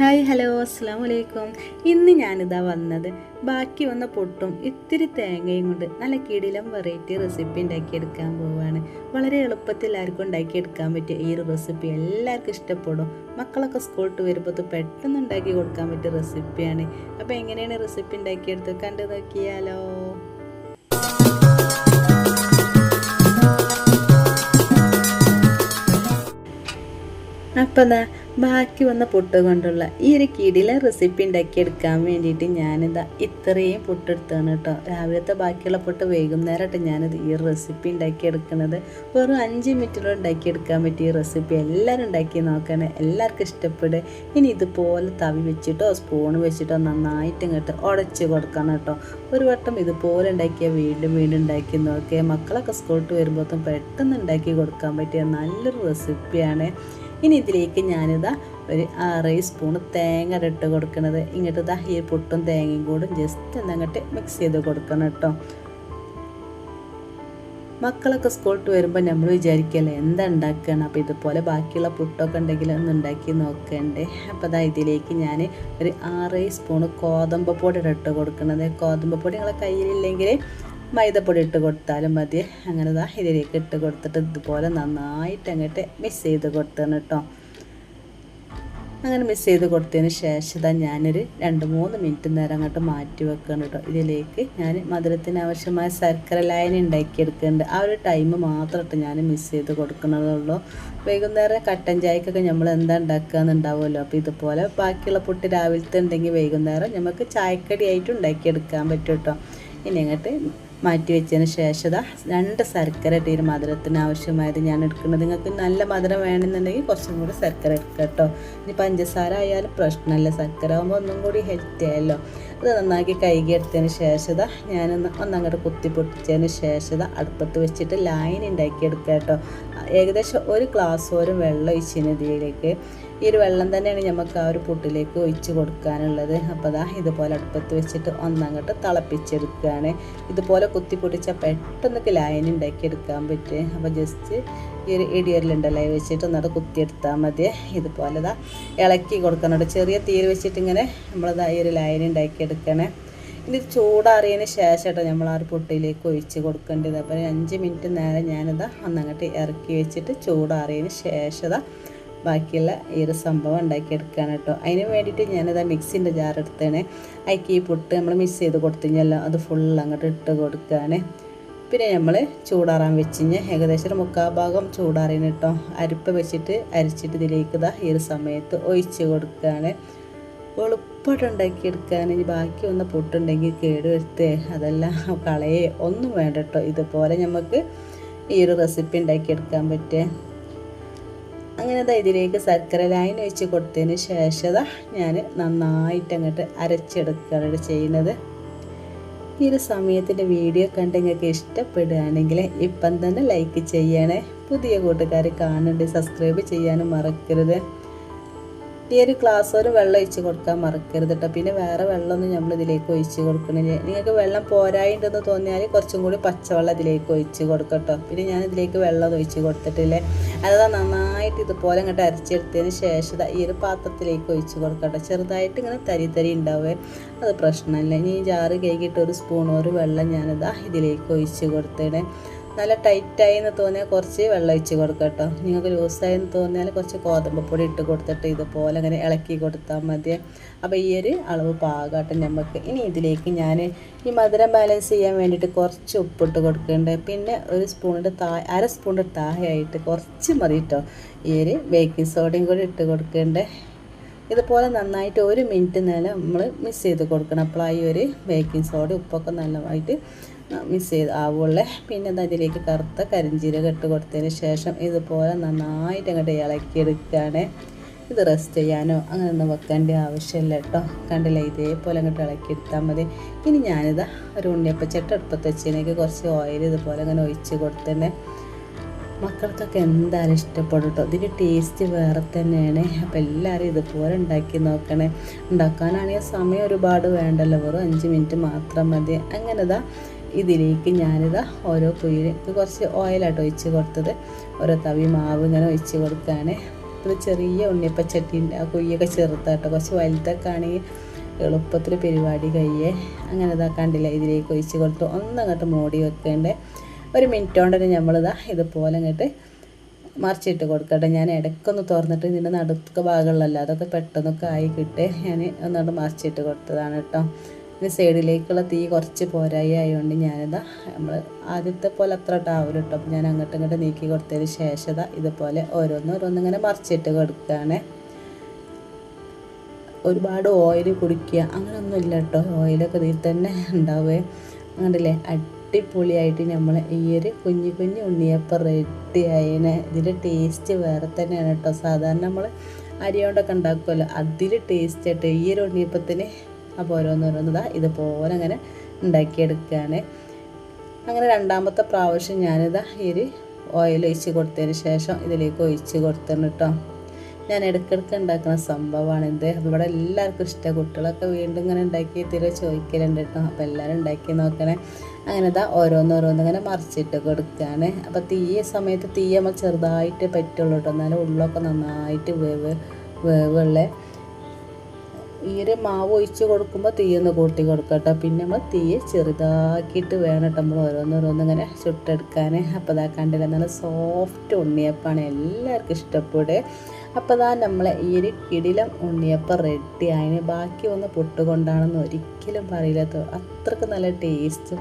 Hi hello അസ്സലാമു അലൈക്കും. ഇന്ന് ഞാനിതാ വന്നത് ബാക്കി വന്ന പൊട്ടും ഇത്തിരി തേങ്ങയും കൊണ്ട് നല്ല കിടിലം വെറൈറ്റി റെസിപ്പി ഉണ്ടാക്കിയെടുക്കാൻ പോവുകയാണ്. വളരെ എളുപ്പത്തിൽ എല്ലാവർക്കും ഉണ്ടാക്കിയെടുക്കാൻ പറ്റിയ ഈ ഒരു റെസിപ്പി എല്ലാവർക്കും ഇഷ്ടപ്പെടും. മക്കളൊക്കെ സ്കൂളിട്ട് വരുമ്പോൾ പെട്ടെന്ന് ഉണ്ടാക്കി കൊടുക്കാൻ പറ്റിയ റെസിപ്പിയാണ്. അപ്പോൾ എങ്ങനെയാണ് റെസിപ്പി ഉണ്ടാക്കിയെടുത്ത് കണ്ടു നോക്കിയാലോ. അപ്പം ബാക്കി വന്ന പൊട്ട് കൊണ്ടുള്ള ഈ ഒരു കിടില റെസിപ്പി ഉണ്ടാക്കിയെടുക്കാൻ വേണ്ടിയിട്ട് ഞാനിതാ ഇത്രയും പൊട്ടെടുത്താണ് കേട്ടോ. രാവിലത്തെ ബാക്കിയുള്ള പൊട്ട് വൈകുന്നേരമായിട്ട് ഞാനിത് ഈ റെസിപ്പി ഉണ്ടാക്കിയെടുക്കുന്നത്. വെറും 5 മിനിറ്റിലും ഉണ്ടാക്കിയെടുക്കാൻ പറ്റിയ റെസിപ്പി എല്ലാവരും ഉണ്ടാക്കി നോക്കണേ, എല്ലാവർക്കും ഇഷ്ടപ്പെടും. ഇനി ഇതുപോലെ തവി വെച്ചിട്ടോ സ്പൂൺ വെച്ചിട്ടോ നന്നായിട്ട് ഇങ്ങോട്ട് ഉടച്ച് കൊടുക്കണം കേട്ടോ. ഒരു വട്ടം ഇതുപോലെ ഉണ്ടാക്കിയാൽ വീണ്ടും വീണ്ടും ഉണ്ടാക്കി നോക്കിയാൽ മക്കളൊക്കെ സ്കൂളിട്ട് വരുമ്പോഴത്തും പെട്ടെന്ന് ഉണ്ടാക്കി കൊടുക്കാൻ പറ്റിയ നല്ലൊരു റെസിപ്പിയാണ്. ഇനി ഇതിലേക്ക് ഞാനിതാ ഒരു 6 സ്പൂൺ തേങ്ങ ഇട്ട് കൊടുക്കുന്നത്. ഇങ്ങോട്ട് ഇതാ ഈ പൊട്ടും തേങ്ങയും കൂടെ ജസ്റ്റ് എന്നങ്ങോട്ട് മിക്സ് ചെയ്ത് കൊടുക്കണം കേട്ടോ. മക്കളൊക്കെ സ്കൂളിട്ട് വരുമ്പോൾ നമ്മൾ വിചാരിക്കല്ലേ എന്താ ഉണ്ടാക്കുകയാണ്. അപ്പോൾ ഇതുപോലെ ബാക്കിയുള്ള പുട്ടൊക്കെ ഉണ്ടെങ്കിൽ ഒന്ന് ഉണ്ടാക്കി നോക്കണ്ടേ. അപ്പോൾ അതാ ഇതിലേക്ക് ഞാൻ ഒരു 6 സ്പൂൺ ഗോതമ്പ് പൊടി ഇട്ട് കൊടുക്കുന്നത്. ഗോതമ്പ് പൊടി നിങ്ങളെ കയ്യിലില്ലെങ്കിൽ മൈദപ്പൊടി ഇട്ട് കൊടുത്താലും മതി. അങ്ങനെ ഇതാ ഇതിലേക്ക് ഇട്ട് കൊടുത്തിട്ട് ഇതുപോലെ നന്നായിട്ട് അങ്ങോട്ട് മിക്സ് ചെയ്ത് കൊടുത്തതാണ് കേട്ടോ. അങ്ങനെ മിക്സ് ചെയ്ത് കൊടുത്തതിന് ശേഷം ഇതാ ഞാനൊരു 2-3 മിനിറ്റ് നേരം അങ്ങോട്ട് മാറ്റി വെക്കണം കേട്ടോ. ഇതിലേക്ക് ഞാൻ മധുരത്തിന് ആവശ്യമായ ശർക്കര ലായനി ഉണ്ടാക്കിയെടുക്കുന്നുണ്ട്. ആ ഒരു ടൈം മാത്രമായിട്ട് ഞാൻ മിക്സ് ചെയ്ത് കൊടുക്കുന്നതുള്ളൂ. വൈകുന്നേരം കട്ടൻ ചായക്കൊക്കെ നമ്മൾ എന്താ ഉണ്ടാക്കുകയെന്നുണ്ടാവുമല്ലോ. അപ്പോൾ ഇതുപോലെ ബാക്കിയുള്ള പൊട്ട് രാവിലത്തെ ഉണ്ടെങ്കിൽ വൈകുന്നേരം നമുക്ക് ചായക്കടിയായിട്ട് ഉണ്ടാക്കിയെടുക്കാൻ പറ്റും കേട്ടോ. ഇനി അങ്ങോട്ട് മാറ്റി വെച്ചതിന് ശേഷം 2 ശർക്കര ഇട്ടൊരു മധുരത്തിന് ആവശ്യമായത് ഞാൻ എടുക്കുന്നത്. നിങ്ങൾക്ക് നല്ല മധുരം വേണമെന്നുണ്ടെങ്കിൽ കുറച്ചും കൂടി ശർക്കര എടുക്കുക കേട്ടോ. ഇനി പഞ്ചസാര ആയാലും പ്രശ്നമല്ല, ശർക്കര ആകുമ്പോൾ ഒന്നും കൂടി ഹെൽത്തി ആയല്ലോ. അത് നന്നാക്കി കഴുകി എടുത്തതിന് ശേഷം ഒന്നങ്ങോട്ട് കുത്തി പൊട്ടിച്ചതിന് ശേഷം അടുപ്പത്ത് വെച്ചിട്ട് ലായനി ഉണ്ടാക്കിയെടുക്കുക കേട്ടോ. ഏകദേശം 1 ഗ്ലാസ് വെള്ളം ഒഴിച്ചതിന് ഇതിലേക്ക്. ഈ ഒരു വെള്ളം തന്നെയാണ് നമുക്ക് ആ ഒരു പൊട്ടിലേക്ക് ഒഴിച്ച് കൊടുക്കാനുള്ളത്. അപ്പോൾ ഇതുപോലെ അടുപ്പത്ത് വെച്ചിട്ട് ഒന്നങ്ങോട്ട് തിളപ്പിച്ചെടുക്കുകയാണ്. ഇതുപോലെ കുത്തി പൊട്ടിച്ചാൽ പെട്ടെന്നൊക്കെ ലായനി ഉണ്ടാക്കിയെടുക്കാൻ പറ്റും. അപ്പോൾ ജസ്റ്റ് ഈ ഒരു ഇടിയറിലുണ്ടല്ലോ വെച്ചിട്ട് ഒന്നോട്ട് കുത്തിയെടുത്താൽ മതി. ഇതുപോലെ ഇളക്കി കൊടുക്കണം. ചെറിയ തീര് വെച്ചിട്ട് ഇങ്ങനെ ഈ ഒരു ലായനി ഉണ്ടാക്കിയെടുക്കണേ. ഇത് ചൂടാറിയതിന് ശേഷം നമ്മൾ ആ ഒരു പൊട്ടിയിലേക്ക് ഒഴിച്ച് കൊടുക്കേണ്ടത്. അപ്പോൾ 5 മിനിറ്റ് നേരം ഒന്നങ്ങോട്ട് ഇറക്കി വെച്ചിട്ട് ചൂടാറിയതിന് ശേഷം ബാക്കിയുള്ള ഈ ഒരു സംഭവം ഉണ്ടാക്കിയെടുക്കുകയാണ് കേട്ടോ. അതിന് വേണ്ടിയിട്ട് ഞാനിതാ മിക്സിൻ്റെ ജാർ എടുത്തേനെ. അതിലേക്ക് ഈ പൊട്ട് നമ്മൾ മിക്സ് ചെയ്ത് കൊടുത്തുകഴിഞ്ഞാൽ അത് ഫുൾ അങ്ങോട്ട് ഇട്ട് കൊടുക്കുകയാണ്. പിന്നെ നമ്മൾ ചൂടാറാൻ വെച്ച് ഏകദേശം ഒരു 3/4 ഭാഗം ചൂടാറിന് കേട്ടോ. അരിപ്പ് വെച്ചിട്ട് അരിച്ചിട്ട് ഇതിലേക്ക് ഈ ഒരു സമയത്ത് ഒഴിച്ച് കൊടുക്കുകയാണ്. എളുപ്പമായിട്ട് ഉണ്ടാക്കിയെടുക്കാൻ. ഇനി ബാക്കി വന്ന പൊട്ടുണ്ടെങ്കിൽ കേടുവരുത്തേ അതെല്ലാം കളയേ ഒന്നും വേണ്ട കേട്ടോ. ഇതുപോലെ നമുക്ക് ഈ ഒരു റെസിപ്പി ഉണ്ടാക്കിയെടുക്കാൻ പറ്റേ. അങ്ങനെ ഇതിലേക്ക് ശർക്കര ലായനി വെച്ച് കൊടുത്തതിന് ശേഷം ഞാൻ നന്നായിട്ട് അങ്ങോട്ട് അരച്ചെടുക്കുകയാണ് ചെയ്യുന്നത്. ഈ ഒരു സമയത്തിൻ്റെ വീഡിയോ കണ്ട് നിങ്ങൾക്ക് ഇഷ്ടപ്പെടുകയാണെങ്കിൽ ഇപ്പം തന്നെ ലൈക്ക് ചെയ്യണേ. പുതിയ കൂട്ടുകാർ കാണുന്നുണ്ട് സബ്സ്ക്രൈബ് ചെയ്യാനും മറക്കരുത്. ഈ ഒരു ഗ്ലാസ് വെള്ളം ഒഴിച്ച് കൊടുക്കാൻ മറക്കരുത് കേട്ടോ. പിന്നെ വേറെ വെള്ളമൊന്നും നമ്മൾ ഇതിലേക്ക് ഒഴിച്ച് കൊടുക്കണില്ല. നിങ്ങൾക്ക് വെള്ളം പോരായിട്ടുണ്ടെന്ന് തോന്നിയാൽ കുറച്ചും കൂടി പച്ചവെള്ളം ഇതിലേക്ക് ഒഴിച്ച് കൊടുക്കട്ടോ. പിന്നെ ഞാൻ ഇതിലേക്ക് വെള്ളം ഒഴിച്ച് കൊടുത്തിട്ടില്ലേ. അത് നന്നായിട്ട് ഇതുപോലെ ഇങ്ങോട്ട് അരച്ചെടുത്തതിന് ശേഷം ഈ ഒരു പാത്രത്തിലേക്ക് ഒഴിച്ച് കൊടുക്കട്ടോ. ചെറുതായിട്ട് ഇങ്ങനെ തരി ഉണ്ടാവേ അത് പ്രശ്നമില്ല. ഇനി ജാറ് കഴുകിയിട്ട് 1 സ്പൂൺ വെള്ളം ഇതിലേക്ക് ഒഴിച്ച് കൊടുത്തേനെ. നല്ല ടൈറ്റായി എന്ന് തോന്നിയാൽ കുറച്ച് വെള്ളം ഒഴിച്ച് കൊടുക്കുക കേട്ടോ. നിങ്ങൾക്ക് ലൂസായി എന്ന് തോന്നിയാൽ കുറച്ച് ഗോതമ്പ് പൊടി ഇട്ട് കൊടുത്തിട്ട് ഇതുപോലെ അങ്ങനെ ഇളക്കി കൊടുത്താൽ മതി. അപ്പോൾ ഈ ഒരു അളവ് പാകമായിട്ട് നമുക്ക് ഇനി ഇതിലേക്ക് ഞാൻ ഈ മധുരം ബാലൻസ് ചെയ്യാൻ വേണ്ടിയിട്ട് കുറച്ച് ഉപ്പിട്ട് കൊടുക്കുന്നുണ്ട്. പിന്നെ 1 സ്പൂണിൻ്റെ 1/2 സ്പൂണിൻ്റെ താഴെയായിട്ട് കുറച്ച് മതി കേട്ടോ. ഈ ഒരു ബേക്കിംഗ് സോഡയും കൂടി ഇട്ട് കൊടുക്കുന്നുണ്ട്. ഇതുപോലെ നന്നായിട്ട് 1 മിനിറ്റ് നേരം നമ്മൾ മിക്സ് ചെയ്ത് കൊടുക്കണം. അപ്പോൾ ഈ ഒരു ബേക്കിംഗ് സോഡ ഉപ്പൊക്കെ നല്ലതായിട്ട് മിക്സ് ചെയ്ത് ആവുള്ളേ. പിന്നെ അതിലേക്ക് കറുത്ത കരിഞ്ചീരകം ഇട്ട് കൊടുത്തതിന് ശേഷം ഇതുപോലെ നന്നായിട്ട് അങ്ങോട്ട് ഇളക്കിയെടുക്കുകയാണ്. ഇത് റെസ്റ്റ് ചെയ്യാനോ അങ്ങനെയൊന്നും വെക്കേണ്ട ആവശ്യമില്ല കേട്ടോ. കണ്ടില്ല ഇതേപോലെ അങ്ങോട്ട് ഇളക്കിയെടുത്താൽ മതി. ഇനി ഒരു ഉണ്ണിയപ്പച്ചട്ടി അടുപ്പത്ത് വെച്ചതിലേക്ക് കുറച്ച് ഓയിൽ ഇതുപോലെ അങ്ങനെ ഒഴിച്ച് കൊടുത്തന്നെ. മക്കൾക്കൊക്കെ എന്തായാലും ഇഷ്ടപ്പെടും കേട്ടോ. ഇതിൻ്റെ ടേസ്റ്റ് വേറെ തന്നെയാണ്. അപ്പോൾ എല്ലാവരും ഇതുപോലെ ഉണ്ടാക്കി നോക്കണേ. ഉണ്ടാക്കാനാണെങ്കിൽ സമയം ഒരുപാട് വേണ്ടല്ലോ, വെറും 5 മിനിറ്റ് മാത്രം മതി. അങ്ങനെ ഇതിലേക്ക് ഓരോ കുഴിയിലേക്ക് കുറച്ച് ഓയിലായിട്ട് ഒഴിച്ച് കൊടുത്തത്. ഓരോ തവി മാവ് ഇങ്ങനെ ഒഴിച്ച് കൊടുക്കുകയാണ്. ഇത് ചെറിയ ഉണ്ണിയപ്പച്ചട്ടീൻ്റെ ആ കുയ്യൊക്കെ ചെറുതാട്ടോ, കുറച്ച് വലുതൊക്കെ ആണെങ്കിൽ എളുപ്പത്തിൽ പരിപാടി കഴിയേ. അങ്ങനെ ഇതാ കണ്ടില്ല, ഇതിലേക്ക് ഒഴിച്ച് കൊടുത്ത് ഒന്നങ്ങോട്ട് മൂടി വെക്കേണ്ടേ. ഒരു മിനിറ്റ് കൊണ്ട് തന്നെ നമ്മളിതാ ഇതുപോലെ അങ്ങോട്ട് മറിച്ചിട്ട് കൊടുക്കട്ടെ. ഞാൻ ഇടയ്ക്കൊന്ന് തുറന്നിട്ട് ഇതിൻ്റെ നടുക്ക ഭാഗമുള്ളല്ലോ അതൊക്കെ പെട്ടെന്നൊക്കെ ആയി കിട്ടേ ഞാൻ ഒന്നുകൊണ്ട് മറിച്ചിട്ട് കൊടുത്തതാണ് കേട്ടോ. ഇനി സൈഡിലേക്കുള്ള തീ കുറച്ച് പോരായി ആയതുകൊണ്ട് ഞാനിതാ നമ്മൾ ആദ്യത്തെ പോലെ അത്ര ആവില്ല കേട്ടോ. അപ്പോൾ ഞാൻ അങ്ങോട്ടും ഇങ്ങോട്ട് നീക്കി കൊടുത്തതിന് ശേഷം ഇതുപോലെ ഓരോന്നിങ്ങനെ മറിച്ചിട്ട് കൊടുക്കുകയാണ്. ഒരുപാട് ഓയിൽ കുടിക്കുക അങ്ങനെയൊന്നുമില്ല കേട്ടോ. ഓയിലൊക്കെ ഇതിൽ തന്നെ ഉണ്ടാവേ. അങ്ങനല്ലേ അടിപൊളിയായിട്ട് നമ്മൾ ഈ ഒരു കുഞ്ഞു കുഞ്ഞു ഉണ്ണിയപ്പം റെഡി ആയതിനെ. ഇതിൻ്റെ ടേസ്റ്റ് വേറെ തന്നെയാണ് കേട്ടോ. സാധാരണ നമ്മൾ അരി കൊണ്ടൊക്കെ ഉണ്ടാക്കുമല്ലോ, അതിൽ ടേസ്റ്റ് ആയിട്ട് ഈ ഒരു ഉണ്ണിയപ്പത്തിന്. അപ്പോൾ ഓരോന്നോരോന്നതാ ഇതുപോലെ അങ്ങനെ ഉണ്ടാക്കിയെടുക്കുകയാണ്. അങ്ങനെ രണ്ടാമത്തെ പ്രാവശ്യം ഞാനിതാ ഈ ഒരു ഓയിൽ ഒഴിച്ച് കൊടുത്തതിന് ശേഷം ഇതിലേക്ക് ഒഴിച്ച് കൊടുത്തിട്ടുണ്ട് കേട്ടോ. ഞാൻ ഇടയ്ക്കിടയ്ക്ക് ഉണ്ടാക്കുന്ന സംഭവമാണിത്. അപ്പോൾ ഇവിടെ എല്ലാവർക്കും ഇഷ്ടമാണ്. കുട്ടികളൊക്കെ വീണ്ടും ഇങ്ങനെ ഉണ്ടാക്കി തരുമോ ചോദിക്കലുണ്ട് കേട്ടോ. അപ്പോൾ എല്ലാവരും ഉണ്ടാക്കി നോക്കണേ. അങ്ങനെ ഇതാ ഓരോന്നോരോന്നിങ്ങനെ മറിച്ചിട്ട് കൊടുക്കുകയാണ്. അപ്പോൾ സമയത്ത് തീ നമ്മൾ ചെറുതായിട്ട് പറ്റുള്ളൂ കേട്ടോ, എന്നാലും ഉള്ളൊക്കെ നന്നായിട്ട് വേവുള്ളേ. ഈ ഒരു മാവ് ഒഴിച്ച് കൊടുക്കുമ്പോൾ തീയൊന്ന് കൂട്ടി കൊടുക്കുക കേട്ടോ. പിന്നെ നമ്മൾ തീ ചെറുതാക്കിയിട്ട് വേണം കേട്ടോ നമ്മൾ ഓരോന്നോരോന്നിങ്ങനെ ചുട്ടെടുക്കാൻ. അപ്പോൾ ഇതാ കണ്ടില്ല, നല്ല സോഫ്റ്റ് ഉണ്ണിയപ്പാണ്, എല്ലാവർക്കും ഇഷ്ടപ്പെടുക. അപ്പോൾ ഇതാ നമ്മളെ ഈ ഒരു കിടിലം ഉണ്ണിയപ്പം റെഡി ആയതിന്. ബാക്കി ഒന്ന് പൊട്ടുകൊണ്ടാണെന്ന് ഒരിക്കലും പറയില്ല, അത്രയ്ക്ക് നല്ല ടേസ്റ്റും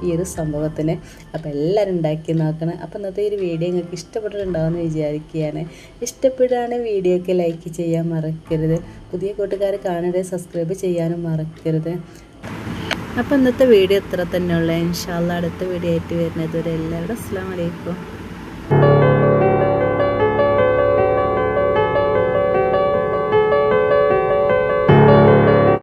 ഈ ഒരു സംഭവത്തിന്. അപ്പോൾ എല്ലാവരും ഉണ്ടാക്കി നോക്കണം. അപ്പോൾ ഇന്നത്തെ ഈ ഒരു വീഡിയോ നിങ്ങൾക്ക് ഇഷ്ടപ്പെട്ടിട്ടുണ്ടാവുമെന്ന് വിചാരിക്കുകയാണ്. ഇഷ്ടപ്പെടുകയാണെങ്കിൽ വീഡിയോയ്ക്ക് ലൈക്ക് ചെയ്യാൻ മറക്കരുത്. പുതിയ കൂട്ടുകാർ കാണാതെ സബ്സ്ക്രൈബ് ചെയ്യാനും മറക്കരുത്. അപ്പോൾ ഇന്നത്തെ വീഡിയോ ഇത്ര തന്നെയുള്ള. ഇൻഷാ അല്ലാഹ് അടുത്ത വീഡിയോ ആയിട്ട് വരുന്നത് വരെ എല്ലാവരും അസ്സലാമു അലൈക്കും.